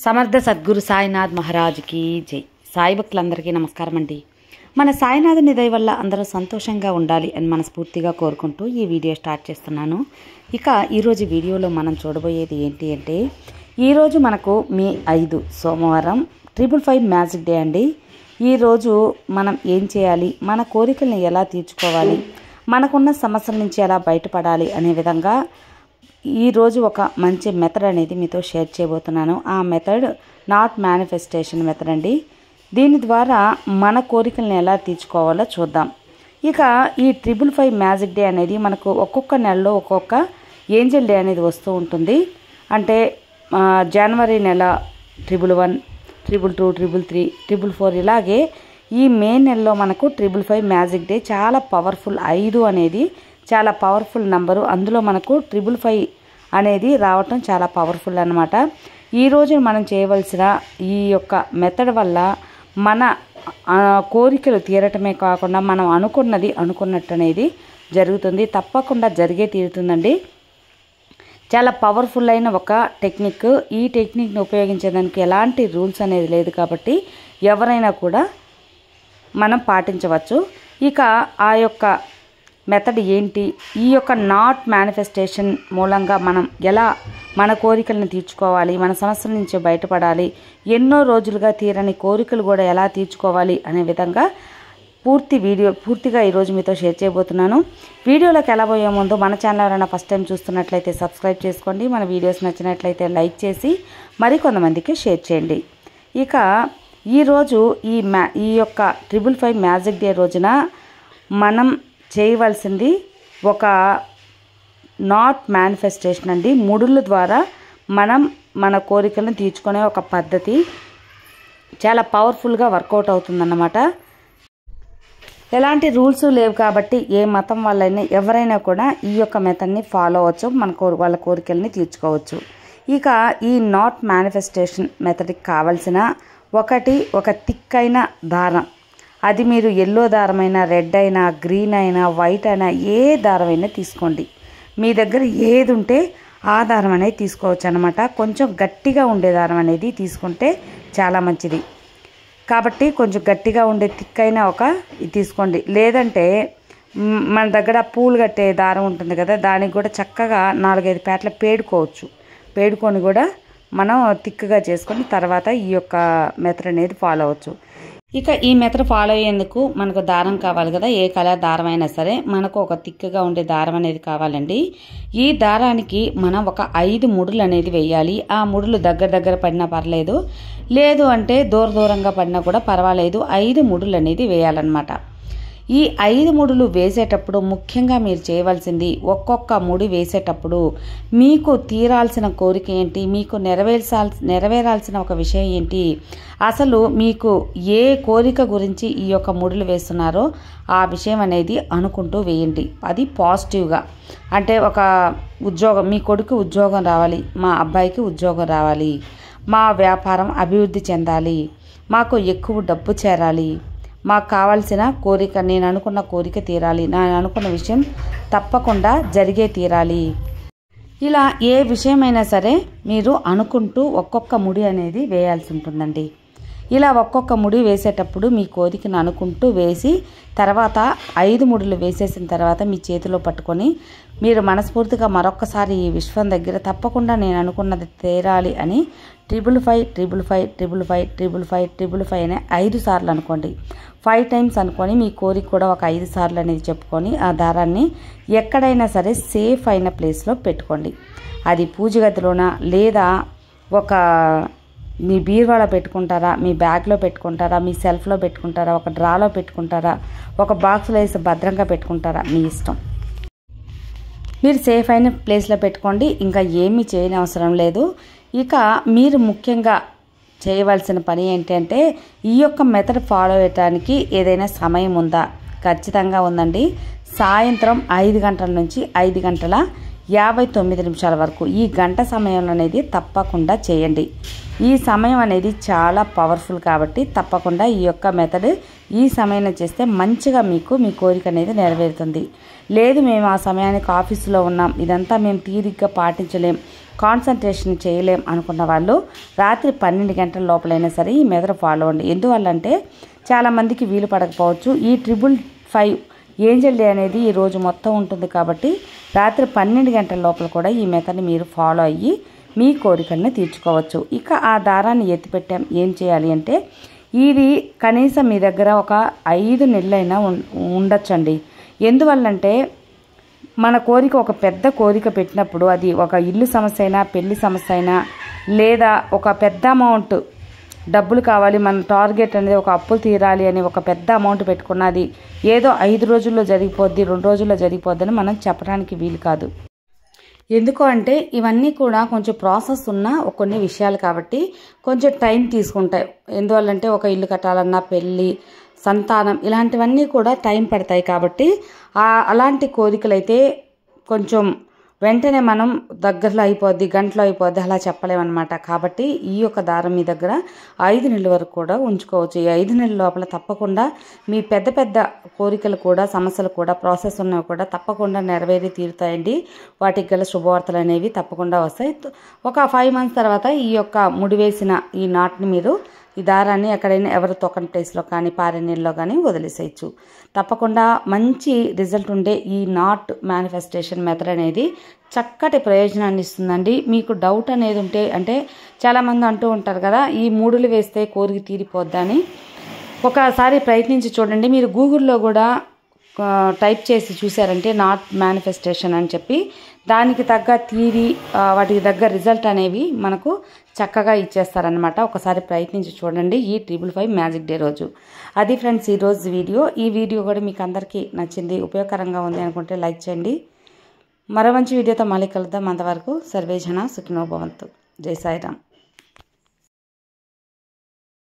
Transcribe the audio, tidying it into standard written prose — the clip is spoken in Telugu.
సమర్థ సద్గురు సాయినాథ్ మహారాజ్కి జై. సాయి భక్తులందరికీ నమస్కారం అండి. మన సాయినాథుని దయ వల్ల అందరూ సంతోషంగా ఉండాలి అని మనస్ఫూర్తిగా కోరుకుంటూ ఈ వీడియో స్టార్ట్ చేస్తున్నాను. ఇక ఈరోజు వీడియోలో మనం చూడబోయేది ఏంటి అంటే, ఈరోజు మనకు మే 5 సోమవారం 555 మ్యాజిక్ డే అండి. ఈరోజు మనం ఏం చేయాలి, మన కోరికల్ని ఎలా తీర్చుకోవాలి, మనకున్న సమస్యల నుంచి ఎలా బయటపడాలి అనే విధంగా ఈరోజు ఒక మంచి మెథడ్ అనేది మీతో షేర్ చేయబోతున్నాను. ఆ మెథడ్ నాట్ మేనిఫెస్టేషన్ మెథడ్ అండి. దీని ద్వారా మన కోరికలను ఎలా తీర్చుకోవాలో చూద్దాం. ఇక ఈ 555 మ్యాజిక్ డే అనేది మనకు ఒక్కొక్క నెలలో ఒక్కొక్క ఏంజల్ డే అనేది వస్తూ ఉంటుంది. అంటే జనవరి నెల 111, 222, 333, 444 ఇలాగే ఈ మే నెలలో మనకు 555 మ్యాజిక్ డే చాలా పవర్ఫుల్. 5 అనేది చాలా పవర్ఫుల్ నంబరు. అందులో మనకు 555 అనేది రావటం చాలా పవర్ఫుల్ అన్నమాట. ఈరోజు మనం చేయవలసిన ఈ యొక్క మెథడ్ వల్ల మన కోరికలు తీరటమే కాకుండా మనం అనుకున్నట్టు అనేది జరుగుతుంది. తప్పకుండా జరిగే తీరుతుందండి. చాలా పవర్ఫుల్ అయిన ఒక టెక్నిక్. ఈ టెక్నిక్ని ఉపయోగించేదానికి ఎలాంటి రూల్స్ అనేది లేదు కాబట్టి ఎవరైనా కూడా మనం పాటించవచ్చు. ఇక ఆ యొక్క మెథడ్ ఏంటి, ఈ యొక్క నాట్ మేనిఫెస్టేషన్ మూలంగా మనం ఎలా మన కోరికలను తీర్చుకోవాలి, మన సమస్యల నుంచి బయటపడాలి, ఎన్నో రోజులుగా తీరని కోరికలు కూడా ఎలా తీర్చుకోవాలి అనే విధంగా పూర్తిగా ఈరోజు మీతో షేర్ చేయబోతున్నాను. వీడియోలోకి వెళ్ళబోయే ముందు మన ఛానల్ ఎవరైనా ఫస్ట్ టైం చూస్తున్నట్లయితే సబ్స్క్రైబ్ చేసుకోండి. మన వీడియోస్ నచ్చినట్లయితే లైక్ చేసి మరికొంతమందికి షేర్ చేయండి. ఇక ఈరోజు ఈ యొక్క 555 మ్యాజిక్ డే రోజున మనం చేయవలసింది ఒక నాట్ మేనిఫెస్టేషన్ అండి. ముడుల ద్వారా మనం మన కోరికలను తీర్చుకునే ఒక పద్ధతి చాలా పవర్ఫుల్గా వర్కౌట్ అవుతుందన్నమాట. ఎలాంటి రూల్స్ లేవు కాబట్టి ఏ మతం వాళ్ళైనా ఎవరైనా కూడా ఈ యొక్క మెథడ్ని ఫాలో అవ్వచ్చు, వాళ్ళ కోరికల్ని తీర్చుకోవచ్చు. ఇక ఈ నాట్ మేనిఫెస్టేషన్ మెథడ్కి కావాల్సిన ఒక థిక్ అయిన దారం. అది మీరు ఎల్లో దారమైనా, రెడ్ అయినా, గ్రీన్ అయినా, వైట్ అయినా ఏ దారమైనా తీసుకోండి. మీ దగ్గర ఏది ఉంటే ఆ దారం అనేది తీసుకోవచ్చు అన్నమాట. కొంచెం గట్టిగా ఉండే దారం అనేది తీసుకుంటే చాలా మంచిది. కాబట్టి కొంచెం గట్టిగా ఉండే థిక్ అయిన ఇది తీసుకోండి. లేదంటే మన దగ్గర పూలు కట్టే దారం ఉంటుంది కదా, దానికి కూడా చక్కగా 4-5 పేటలు పేడుకొని కూడా మనం థిక్గా చేసుకొని తర్వాత ఈ యొక్క మెథడ్ అనేది ఫాలో అవ్వచ్చు. ఇక ఈ మెథడ్ ఫాలో అయ్యేందుకు మనకు దారం కావాలి కదా, ఏ కలర్ దారం అయినా సరే మనకు ఒక థిక్గా ఉండే దారం అనేది కావాలండి. ఈ దారానికి మనం ఒక 5 ముడులు అనేది వేయాలి. ఆ ముడులు దగ్గర పడినా పర్లేదు, లేదు అంటే దూరంగా పడినా కూడా పర్వాలేదు. 5 ముడులు అనేది వేయాలన్నమాట. ఈ 5 ముడులు వేసేటప్పుడు ముఖ్యంగా మీరు చేయవలసింది, ఒక్కొక్క ముడి వేసేటప్పుడు మీకు తీరాల్సిన కోరిక ఏంటి, మీకు నెరవేరాల్సిన ఒక విషయం ఏంటి, అసలు మీకు ఏ కోరిక గురించి ఈ యొక్క ముడులు వేస్తున్నారో ఆ విషయం అనేది అనుకుంటూ వేయండి. అది పాజిటివ్గా. అంటే ఒక ఉద్యోగం, మీ కొడుకు ఉద్యోగం రావాలి, మా అబ్బాయికి ఉద్యోగం రావాలి, మా వ్యాపారం అభివృద్ధి చెందాలి, మాకు ఎక్కువ డబ్బు చేరాలి, మాకు కావాల్సిన కోరిక, నేను అనుకున్న కోరిక తీరాలి, నేను అనుకున్న విషయం తప్పకుండా జరిగే తీరాలి. ఇలా ఏ విషయమైనా సరే మీరు అనుకుంటూ ఒక్కొక్క ముడి అనేది వేయాల్సి ఉంటుందండి. ఇలా ఒక్కొక్క ముడి వేసేటప్పుడు మీ కోరికను అనుకుంటూ వేసి తర్వాత 5 ముడులు వేసేసిన తర్వాత మీ చేతిలో పట్టుకొని మీరు మనస్ఫూర్తిగా మరొక్కసారి ఈ విశ్వం దగ్గర తప్పకుండా నేను అనుకున్నది తీరాలి అని 555 అనే 5 సార్లు అనుకోండి. 5 టైమ్స్ అనుకొని మీ కోరిక కూడా ఒక 5 సార్లు అనేది చెప్పుకొని ఆ దారాన్ని ఎక్కడైనా సరే సేఫ్ అయిన ప్లేస్లో పెట్టుకోండి. అది పూజ గదిలోనా, లేదా మీ బీరువాలో పెట్టుకుంటారా, మీ బ్యాగ్లో పెట్టుకుంటారా, మీ సెల్ఫ్లో పెట్టుకుంటారా, ఒక డ్రాలో పెట్టుకుంటారా, ఒక బాక్స్లో వేసి భద్రంగా పెట్టుకుంటారా, మీ ఇష్టం. మీరు సేఫ్ అయిన ప్లేస్లో పెట్టుకోండి. ఇంకా ఏమీ చేయని అవసరం లేదు. ఇక మీరు ముఖ్యంగా చేయవలసిన పని ఏంటంటే, ఈ యొక్క మెథడ్ ఫాలో అయ్యడానికి ఏదైనా సమయం ఉందా? ఖచ్చితంగా ఉందండి. సాయంత్రం 5 గంటల నుంచి 5:59 వరకు ఈ గంట సమయం అనేది తప్పకుండా చేయండి. ఈ సమయం అనేది చాలా పవర్ఫుల్ కాబట్టి తప్పకుండా ఈ యొక్క మెథడ్ ఈ సమయంలో చేస్తే మంచిగా మీకు మీ కోరిక అనేది నెరవేరుతుంది. లేదు మేము ఆ సమయానికి ఆఫీసులో ఉన్నాం, ఇదంతా మేము తీరిగ్గా పాటించలేం, కాన్సన్ట్రేషన్ చేయలేం అనుకున్న వాళ్ళు రాత్రి 12 గంటల లోపలైనా సరే ఈ మెథడ్ ఫాలో అవ్వండి. ఎందువల్లంటే చాలామందికి వీలు పడకపోవచ్చు. ఈ 555 ఏంజల్ డే అనేది ఈ రోజు మొత్తం ఉంటుంది కాబట్టి రాత్రి 12 గంటల లోపల కూడా ఈ మెథడ్ని మీరు ఫాలో అయ్యి మీ కోరికలను తీర్చుకోవచ్చు. ఇక ఆ దారాన్ని ఎత్తిపెట్టాం ఏం చేయాలి అంటే ఇది కనీసం మీ దగ్గర ఒక 5 నెలలైనా ఉండొచ్చండి. ఎందువల్లంటే మన కోరిక ఒక పెద్ద కోరిక పెట్టినప్పుడు అది ఒక ఇల్లు సమస్య అయినా పెళ్లి సమస్య అయినా లేదా ఒక పెద్ద అమౌంట్ డబ్బులు కావాలి, మన టార్గెట్ అనేది ఒక అప్పులు తీరాలి అని ఒక పెద్ద అమౌంట్ పెట్టుకున్నది ఏదో 5 రోజుల్లో జరిగిపోద్ది 2 రోజుల్లో జరిగిపోద్ది అని మనం చెప్పడానికి వీలు కాదు. ఎందుకు అంటే ఇవన్నీ కూడా కొంచెం ప్రాసెస్ ఉన్న కొన్ని విషయాలు కాబట్టి కొంచెం టైం తీసుకుంటాయి. ఎందువల్లంటే ఒక ఇల్లు కట్టాలన్నా పెళ్ళి సంతానం ఇలాంటివన్నీ కూడా టైం పడతాయి కాబట్టి అలాంటి కోరికలైతే కొంచెం వెంటనే మనం దగ్గరలో అయిపోద్ది గంటలో అయిపోద్ది అలా చెప్పలేమన్నమాట. కాబట్టి ఈ యొక్క దారం మీ దగ్గర 5 నెలల వరకు కూడా ఉంచుకోవచ్చు. ఈ 5 నెలల లోపల తప్పకుండా మీ పెద్ద పెద్ద కోరికలు కూడా సమస్యలు కూడా ప్రాసెస్ ఉన్నవి కూడా తప్పకుండా నెరవేరి తీరుతాయండి. వాటికి గల శుభవార్తలు అనేవి తప్పకుండా వస్తాయి. ఒక 5 మంత్స్ తర్వాత ఈ యొక్క ముడివేసిన ఈ నాట్ని మీరు ఈ దారాన్ని ఎక్కడైనా ఎవరు తొక్కని ప్లేస్లో కానీ పారే నీళ్ళలో కానీ వదిలేసేయచ్చు. తప్పకుండా మంచి రిజల్ట్ ఉండే ఈ నాట్ మేనిఫెస్టేషన్ మెథడ్ అనేది చక్కటి ప్రయోజనాన్ని ఇస్తుందండి. మీకు డౌట్ అనేది ఉంటే అంటే చాలామంది అంటూ ఉంటారు కదా ఈ 3 వేస్తే కోరిక తీరిపోద్దని. ఒకసారి ప్రయత్నించి చూడండి. మీరు గూగుల్లో కూడా టైప్ చేసి చూసారంటే నాట్ మేనిఫెస్టేషన్ అని చెప్పి దానికి తగ్గ థియరీ వాటికి తగ్గ రిజల్ట్ అనేవి మనకు చక్కగా ఇచ్చేస్తారనమాట. ఒకసారి ప్రయత్నించి చూడండి ఈ 555 మ్యాజిక్ డే రోజు. అది ఫ్రెండ్స్ ఈరోజు వీడియో. ఈ వీడియో కూడా మీకు అందరికీ నచ్చింది ఉపయోగకరంగా ఉంది అనుకుంటే లైక్ చేయండి. మరో మంచి వీడియోతో మళ్ళీ కలుద్దాం. అంతవరకు సర్వేజన సుఖినో భవంతు. జై సాయిరామ్.